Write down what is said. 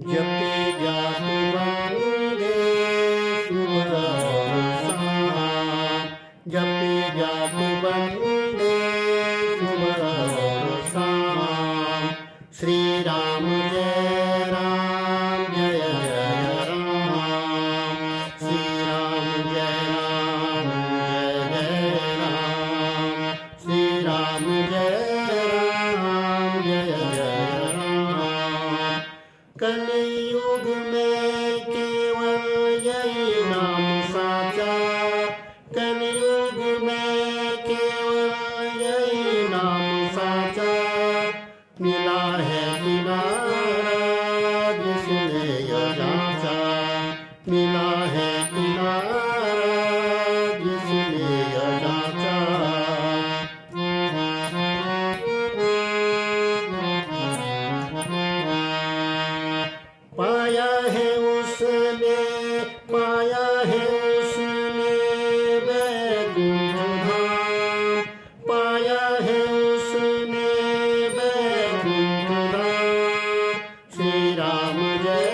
जपी जातु वन्दे शुभरसाम् जपी जातु वन्दे शुभरसाम् श्री राम जय राम जय जय राम श्री राम जय राम जय जय राम श्री राम जय राम जय जय राम कलयुग में केवल यही नाम साचा कलयुग में केवल यही नाम साचा मिला है किनारा जिसने यह जांचा मिला है किनारा जिसने यह जांचा पाया है उसने वैकुंठ धाम पाया है उसने वैकुंठ धाम श्री राम जय